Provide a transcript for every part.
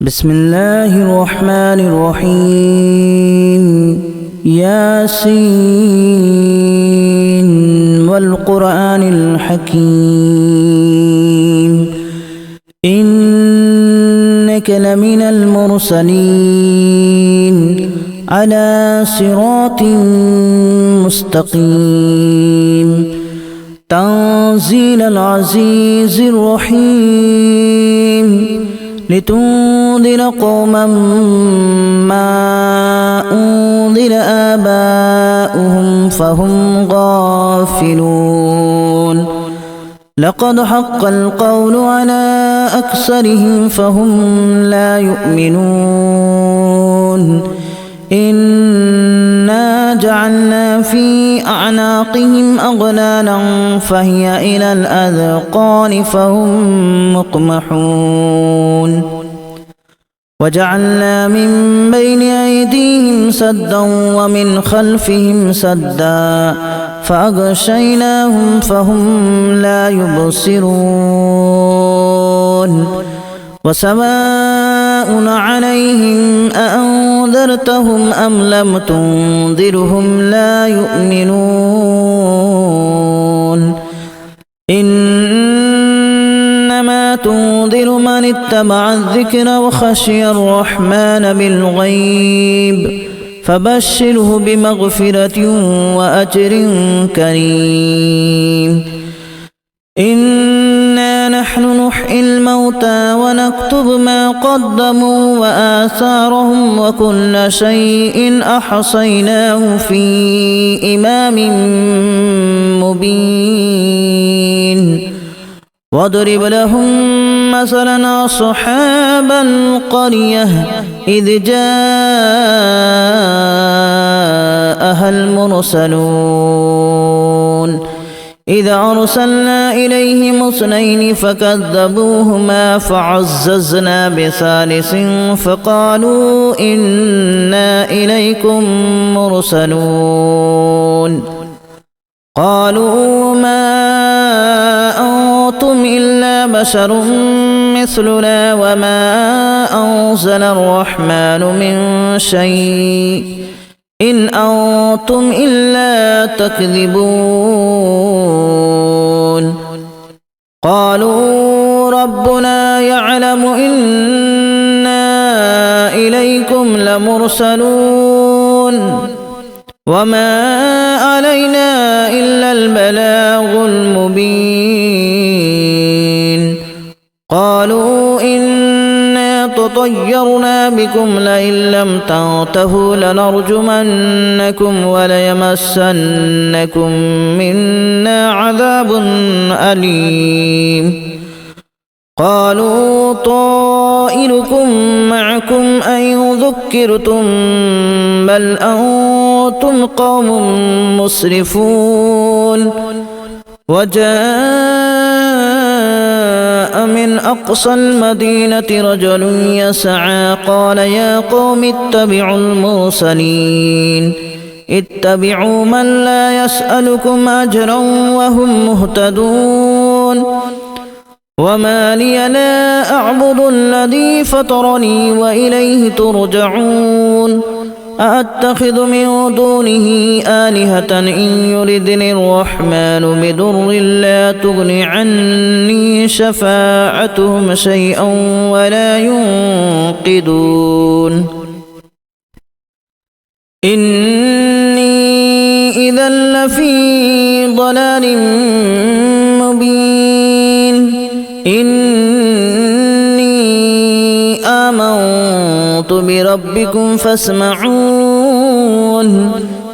بسم الله الرحمن الرحيم ياسين والقرآن الحكيم إنك لمن المرسلين على صراط مستقيم تنزيل العزيز الرحيم لتنذر قوما ما أنذر آباؤهم فهم غافلون لقد حق القول على أكثرهم فهم لا يؤمنون إنا جعلنا في أعناقهم أغلالا فهي إلى الأذقان فهم مقمحون وجعلنا من بين أيديهم سدا ومن خلفهم سدا فأغشيناهم فهم لا يبصرون وسواء عليهم أأنذرتهم أم لم تنذرهم لا يؤمنون إنما تنذر من اتبع الذكر وخشي الرحمن بالغيب فبشره بمغفرة وأجر كريم إنا نحن نحيي الموتى ونكتب ما قدموا وآثارهم وكل شيء أحصيناه في إمام مبين واضرب لهم مثلا أصحاب القرية إذ جاءها المرسلون إذا أرسلنا إليهم اثنين فكذبوهما فعززنا بثالث فقالوا إنا إليكم مرسلون قالوا ما أنتم إلا بشر مثلنا وما أنزل الرحمن من شيء إن أنتم إلا تكذبون قالوا ربنا يعلم إنا إليكم لمرسلون وما علينا إلا البلاغ المبين قالوا إنا تطيرنا بكم لئن لم تنتهوا لنرجمنكم وليمسنكم منا عذاب أليم قالوا طائركم معكم أن ذكرتم بل أنتم قوم مسرفون وجاء من أقصى المدينة رجل يسعى قال يا قوم اتبعوا المرسلين اتبعوا من لا يسألكم أجرا وهم مهتدون وما لي لا أعبد الذي فطرني وإليه ترجعون أأتخذ من دونه آلهة إن يردني الرحمن بضر لا تغن عني شفاعتهم شيئا ولا ينقذون إني إذا لفي ضلال مبين إني آمنت بربكم فاسمعون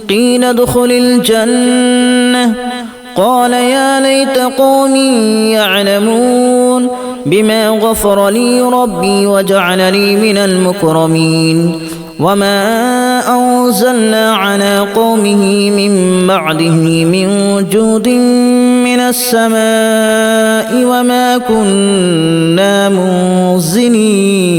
قيل ادخل الجنة قال يا ليت قومي يعلمون بما غفر لي ربي وجعلني من المكرمين وما أنزلنا على قومه من بعده من جود من السماء وما كنا منزلين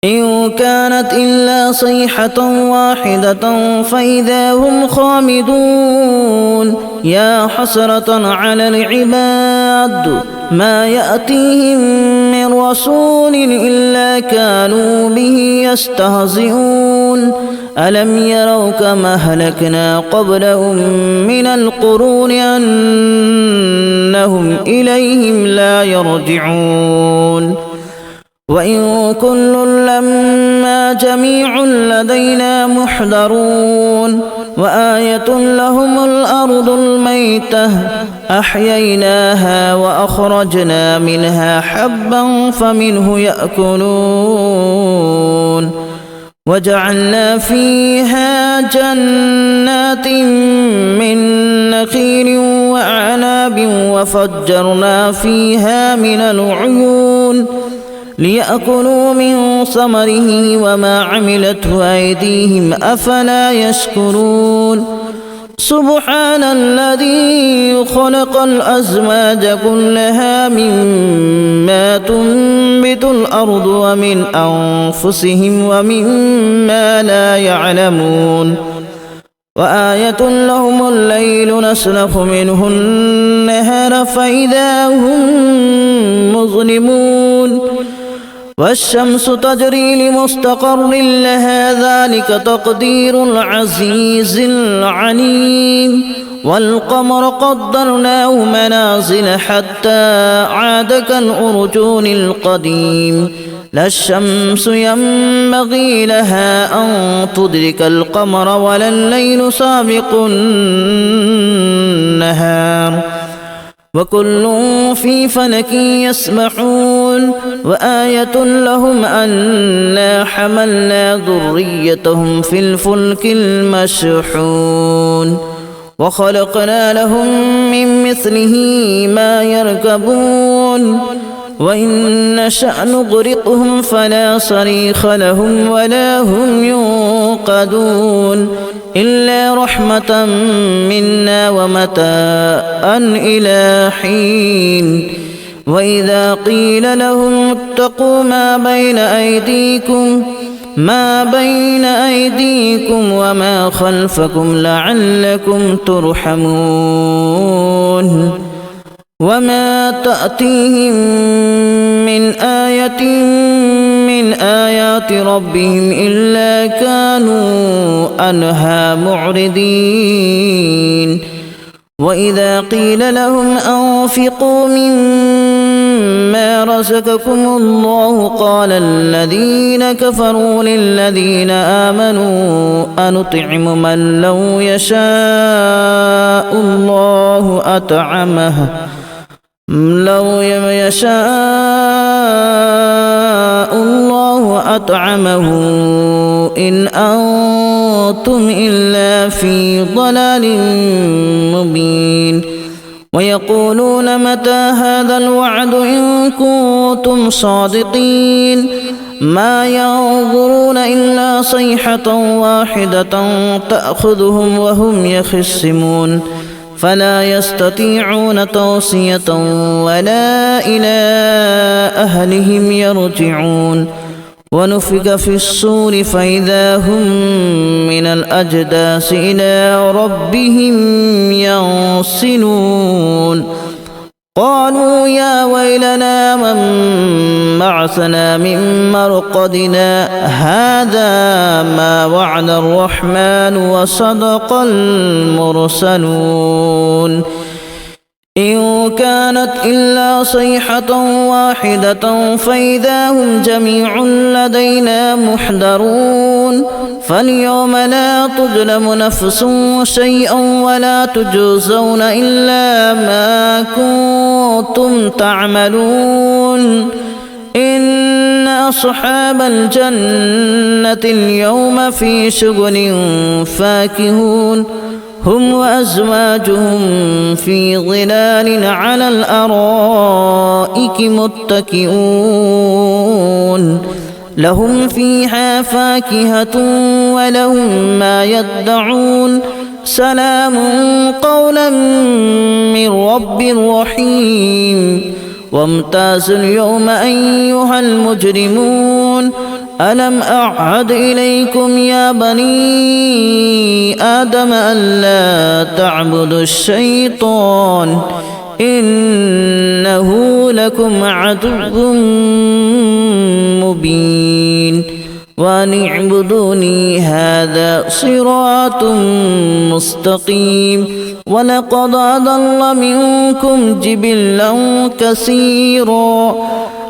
إن كانت إلا صيحة واحدة فإذا هم خامدون يا حسرة على العباد ما يأتيهم من رسول إلا كانوا به يستهزئون ألم يروا كما أهلكنا قبلهم من القرون أنهم إليهم لا يرجعون وإن كل لما جميع لدينا محضرون وآية لهم الأرض الميتة أحييناها وأخرجنا منها حبا فمنه يأكلون وجعلنا فيها جنات من نخيل وأعناب وفجرنا فيها من العيون ليأكلوا من ثمره وما عملته أيديهم أفلا يشكرون سبحان الذي خلق الأزواج كلها مما تنبت الأرض ومن أنفسهم ومما لا يعلمون وآية لهم الليل نسلخ منه النهار فإذا هم مظلمون والشمس تجري لمستقر لها ذلك تقدير العزيز العليم والقمر قدرناه منازل حتى عاد كالأرجون القديم لا الشمس ينبغي لها أن تدرك القمر ولا الليل سابق النهار وكل في فلك يسبحون وآية لهم أنا حملنا ذريتهم في الفلك المشحون وخلقنا لهم من مثله ما يركبون وإن نشأ نغرقهم فلا صريخ لهم ولا هم ينقذون إلا رحمة منا ومتاعا إلى حين وإذا قيل لهم اتقوا ما بين أيديكم وما خلفكم لعلكم ترحمون وما تأتيهم من آية من آيات ربهم إلا كانوا عنها معرضين وإذا قيل لهم أنفقوا مما رزقكم الله قال الذين كفروا للذين آمنوا أنطعم من لو يشاء الله أطعمه إن أنتم إلا في ضلال مبين ويقولون متى هذا الوعد إن كنتم صادقين ما ينظرون إلا صيحة واحدة تأخذهم وهم يخصمون فلا يستطيعون توصية ولا إلى أهلهم يرجعون ونفخ في الصور فإذا هم من الأجداث إلى ربهم ينسلون قالوا يا ويلنا من بعثنا من مرقدنا هذا ما وعد الرحمن وصدق المرسلون إن كانت إلا صيحة واحدة فإذا هم جميع لدينا محضرون فاليوم لا تظلم نفس شيئا ولا تجزون إلا ما كنتم تعملون إن أصحاب الجنة اليوم في شغل فاكهون هم وأزواجهم في ظلال على الأرائك متكئون لهم فيها فاكهة ولهم ما يدعون سلام قولا من رب رحيم وامتازوا اليوم أيها المجرمون ألم أعهد إليكم يا بني آدم ألا تعبدوا الشيطان إنه إنه لكم عدو مبين وأن اعبدوني هذا صراط مستقيم ولقد أضل منكم جبلا كثيرا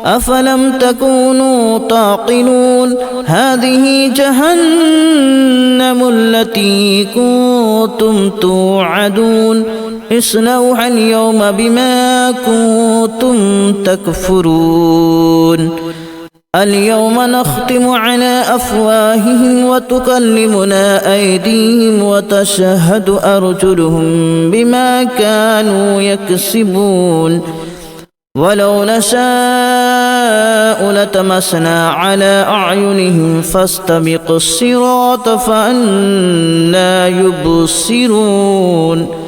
أفلم تكونوا تعقلون هذه جهنم التي كنتم توعدون اصلوها اليوم بما كنتم تكفرون اليوم نختم على أفواههم وتكلمنا أيديهم وتشهد أرجلهم بما كانوا يكسبون ولو نشاء لتمسنا على أعينهم فاستبقوا الصراط فأنى يبصرون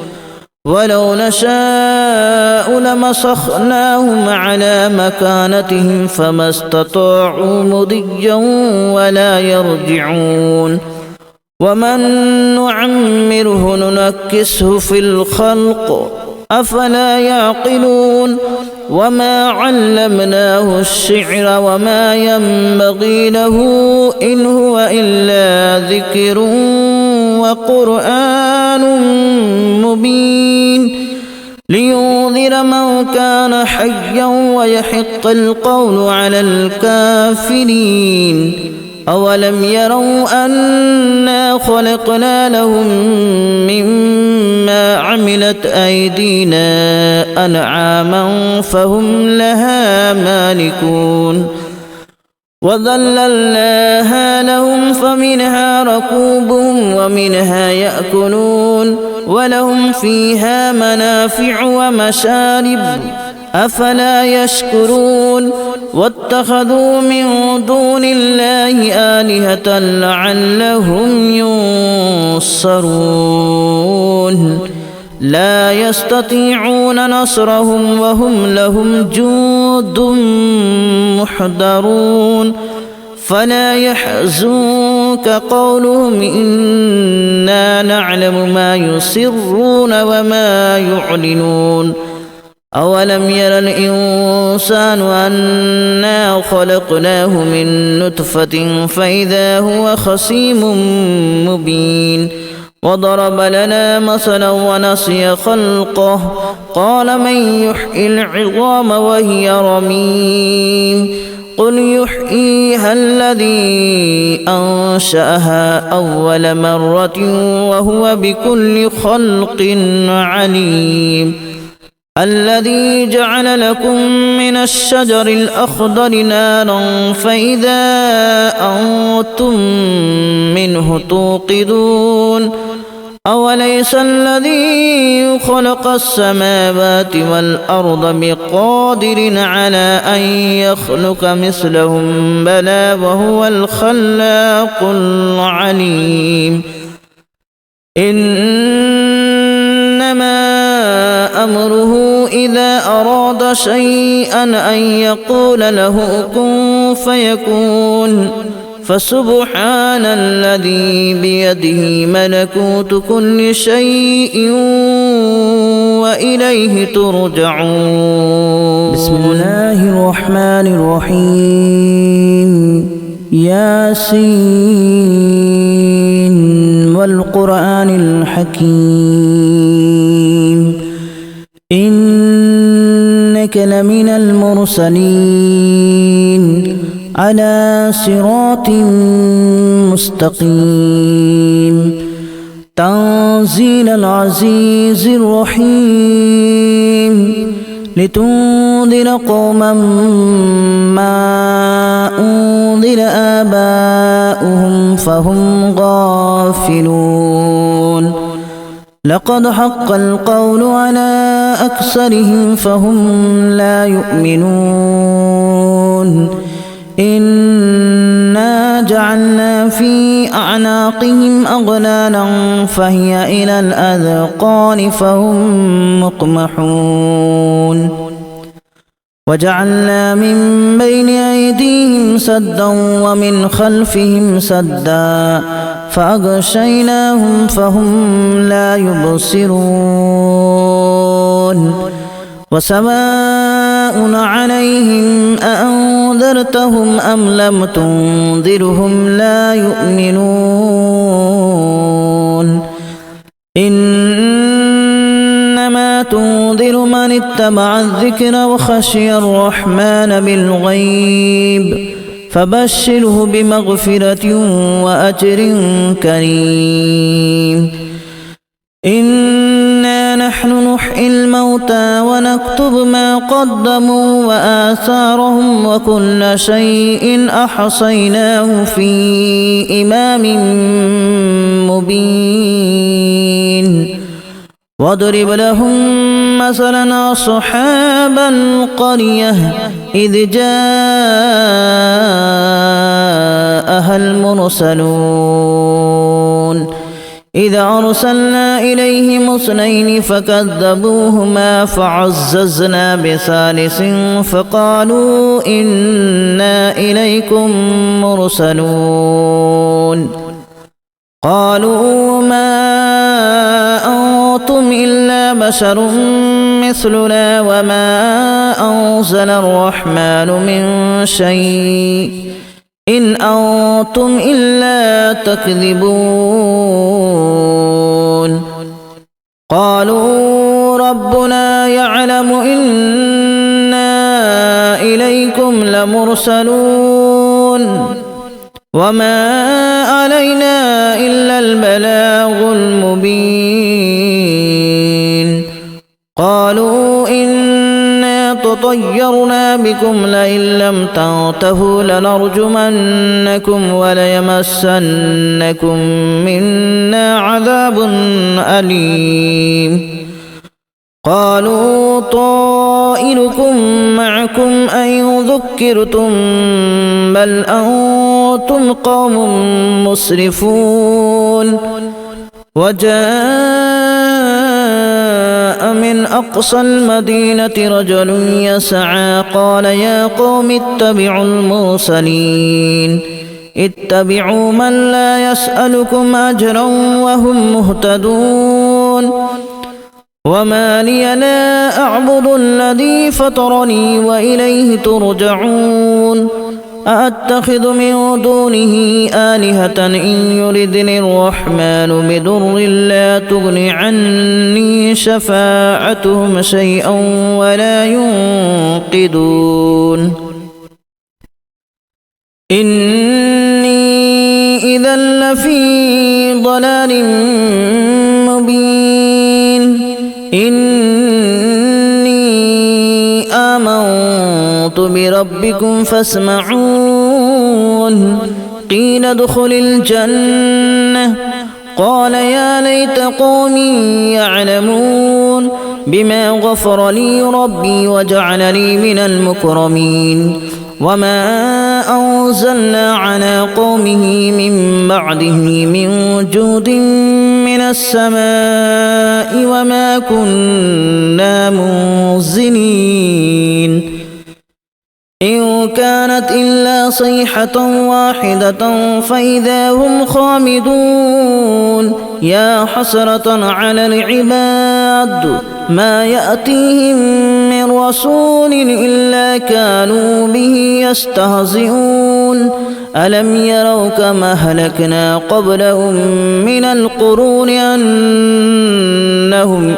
ولو نشاء لمسخناهم على مكانتهم فما استطاعوا مضيا ولا يرجعون ومن نعمره ننكسه في الخلق أفلا يعقلون وما علمناه الشعر وما ينبغي له إن هو إلا ذكر وقرآن مبين لينذر من كان حيا ويحق القول على الكافرين أولم يروا أنا خلقنا لهم مما عملت أيدينا أنعاما فهم لها مالكون وذللناها لهم فمنها ركوبهم ومنها يأكلون ولهم فيها منافع ومشارب أفلا يشكرون واتخذوا من دون الله آلهة لعلهم ينصرون لا يستطيعون نصرهم وهم لهم جند محضرون فلا يحزنك قولهم إنا نعلم ما يسرون وما يعلنون أولم ير الإنسان أنا خلقناه من نطفة فإذا هو خصيم مبين وضرب لنا مثلا ونسي خلقه قال من يحيي العظام وهي رميم قل يحييها الذي أنشأها أول مرة وهو بكل خلق عليم الذي جعل لكم من الشجر الأخضر نارا فإذا أنتم منه توقدون أوليس الذي خلق السماوات والأرض بقادر على أن يخلق مثلهم بلى وهو الخلاق العليم إنما أمره إذا أراد شيئا أن يقول له كن فيكون فسبحان الذي بيده ملكوت كل شيء وإليه ترجعون بسم الله الرحمن الرحيم ياسين والقرآن الحكيم إنك لمن المرسلين على صراط مستقيم تنزيل العزيز الرحيم لتنذر قوما ما أنذر آباؤهم فهم غافلون لقد حق القول على أكثرهم فهم لا يؤمنون إنا جعلنا في أعناقهم أغلالا فهي إلى الأذقان فهم مقمحون وجعلنا من بين أيديهم سدا ومن خلفهم سدا فأغشيناهم فهم لا يبصرون وسماء سواء عليهم أأنذرتهم أم لم تنذرهم لا يؤمنون إنما تنذر من اتبع الذكر وخشي الرحمن بالغيب فبشره بمغفرة وأجر كريم إنا نحن نحيي الموتى ونكتب ما قدموا وآثارهم وكل شيء أحصيناه في إمام مبين واضرب لهم مثلا أصحاب القرية إذ جاءها المرسلون إذا أرسلنا إليهم اثنين فكذبوهما فعززنا بثالث فقالوا إنا إليكم مرسلون قالوا ما أنتم إلا بشر مثلنا وما أنزل الرحمن من شيء إن أنتم إلا تكذبون قالوا ربنا يعلم إنا إليكم لمرسلون وما علينا إلا البلاغ المبين قالوا إنا تطيرنا بكم لئن لم تنتهوا لنرجمنكم وليمسنكم منا عذاب أليم قالوا طائركم معكم أن ذكرتم بل أنتم قوم مسرفون وجاء من أقصى المدينة رجل يسعى قال يا قوم اتبعوا المرسلين اتبعوا من لا يسألكم أجرا وهم مهتدون وما لي لا أعبد الذي فطرني وإليه ترجعون أأتخذ من دونه آلهة إن يردني الرحمن بضر لا تغن عني شفاعتهم شيئا ولا ينقذون إني إذا لفي ضلال مبين إني آمنت بربكم فاسمعون قيل ادخل الجنة قال يا ليت قومي يعلمون بما غفر لي ربي وجعلني من المكرمين وما أنزلنا على قومه من بعده من جود من السماء وما كنا منزلين إن كانت إلا صيحة واحدة فإذا هم خامدون يا حسرة على العباد ما يأتيهم من رسول إلا كانوا به يستهزئون ألم يروا كما أهلكنا قبلهم من القرون أنهم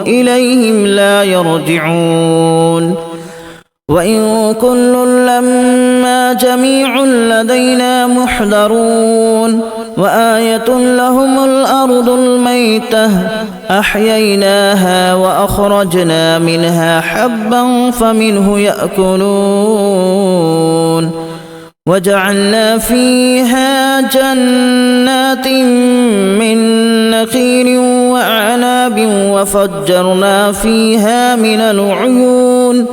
إليهم لا يرجعون وإن كل لما جميع لدينا محضرون وآية لهم الأرض الميتة أحييناها وأخرجنا منها حبا فمنه يأكلون وجعلنا فيها جنات من نخيل وأعناب وفجرنا فيها من العيون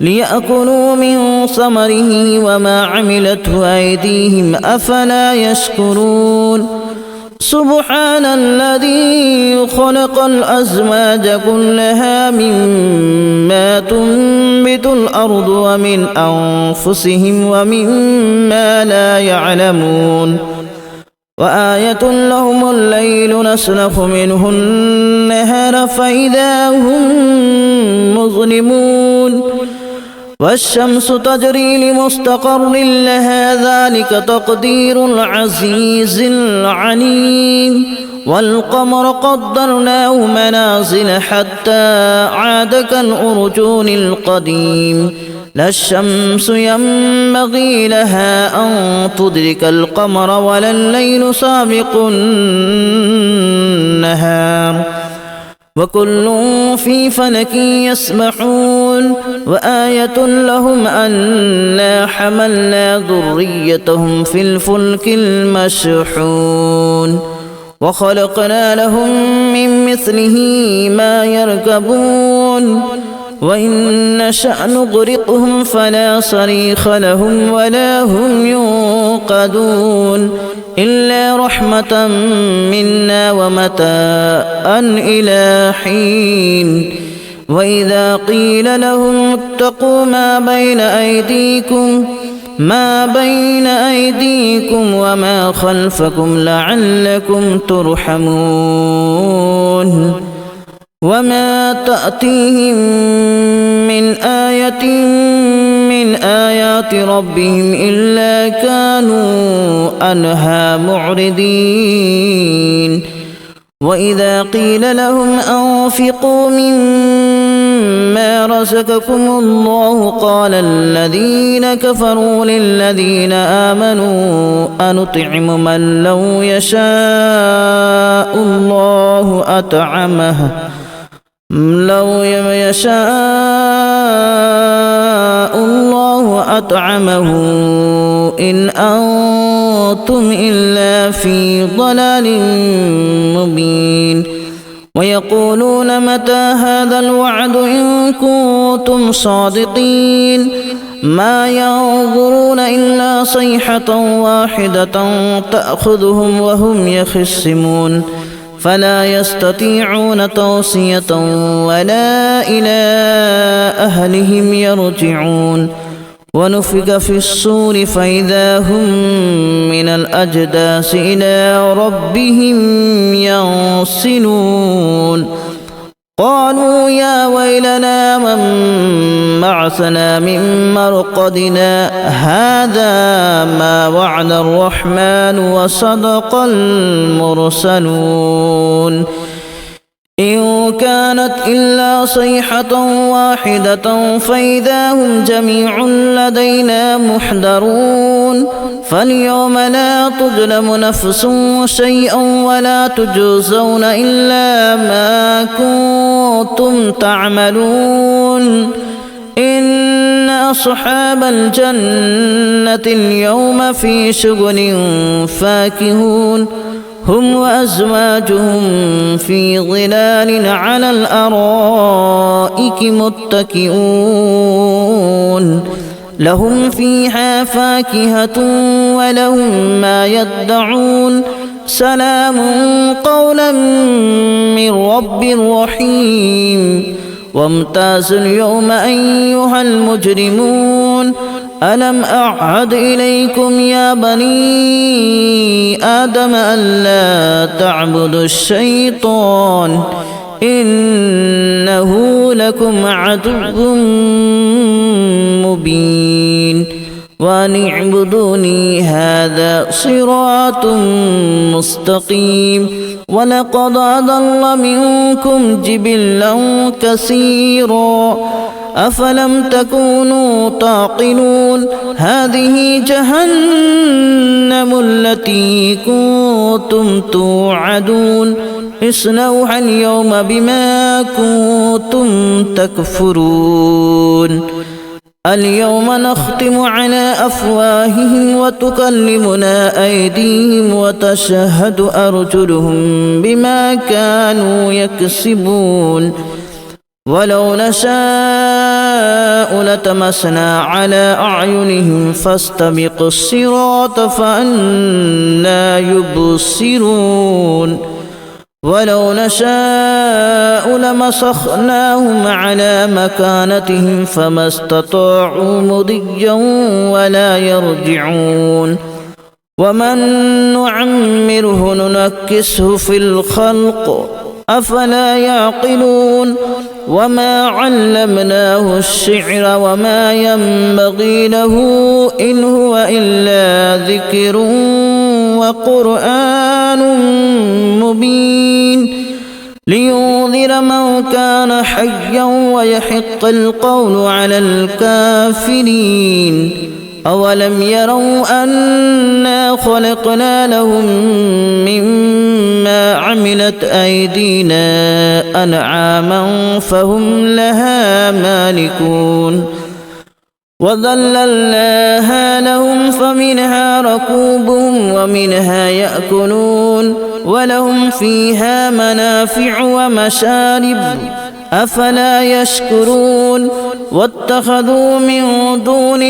ليأكلوا من ثمره وما عملته أيديهم أفلا يشكرون سبحان الذي خلق الأزواج كلها مما تنبت الأرض ومن أنفسهم ومما لا يعلمون وآية لهم الليل نسلخ منه النهار فإذا هم مظلمون والشمس تجري لمستقر لها ذلك تقدير العزيز العليم والقمر قدرناه منازل حتى عاد كالأرجون القديم لا الشمس ينبغي لها أن تدرك القمر ولا الليل سابق النهار وكل في فلك يسبحون وآية لهم أنا حملنا ذريتهم في الفلك المشحون وخلقنا لهم من مثله ما يركبون وإن نشأ نغرقهم فلا صريخ لهم ولا هم ينقذون إلا رحمة منا ومتاعا إلى حين وإذا قيل لهم اتقوا ما بين أيديكم وما خلفكم لعلكم ترحمون وما تأتيهم من آية من آيات ربهم إلا كانوا عنها معرضين وإذا قيل لهم أنفقوا مما رزقكم الله قال الذين كفروا للذين آمنوا أنطعم من لو يشاء الله أطعمه إن أنتم إلا في ضلال مبين ويقولون متى هذا الوعد إن كنتم صادقين ما ينظرون إلا صيحة واحدة تأخذهم وهم يخصمون فلا يستطيعون توصية ولا إلى أهلهم يرجعون ونفخ في الصور فإذا هم من الأجداث إلى ربهم ينسلون قالوا يا ويلنا من بعثنا من مرقدنا هذا ما وعد الرحمن وصدق المرسلون إن كانت إلا صيحة واحدة فإذا هم جميع لدينا محضرون فاليوم لا تظلم نفس شيئا ولا تجزون إلا ما كنتم تعملون إن أصحاب الجنة اليوم في شغل فاكهون هم وأزواجهم في ظلال على الأرائك متكئون لهم فيها فاكهة ولهم ما يدعون سلام قولا من رب رحيم وامتازوا اليوم أيها المجرمون ألم أعهد إليكم يا بني آدم ألا تعبدوا الشيطان إنه لكم عدو مبين وأن اعبدوني هذا صراط مستقيم ولقد أضل منكم جبلا كثيرا أفلم تكونوا تعقلون هذه جهنم التي كنتم توعدون اصلوها اليوم بما كنتم تكفرون اليوم نختم على أفواههم وتكلمنا أيديهم وتشهد أرجلهم بما كانوا يكسبون ولو نشاء لتمسنا على أعينهم فاستبقوا الصراط فأنى يبصرون ولو نشاء لمسخناهم على مكانتهم فما استطاعوا مضيا ولا يرجعون ومن نعمره ننكسه في الخلق أفلا يعقلون وما علمناه الشعر وما ينبغي له إن هو إلا ذكر وقرآن مبين لينذر من كان حيا ويحق القول على الكافرين أولم يروا أنا خلقنا لهم مما عملت أيدينا أنعاما فهم لها مالكون وذللناها لهم فمنها ركوبهم ومنها يأكلون ولهم فيها منافع ومشارب أفلا يشكرون واتخذوا من دون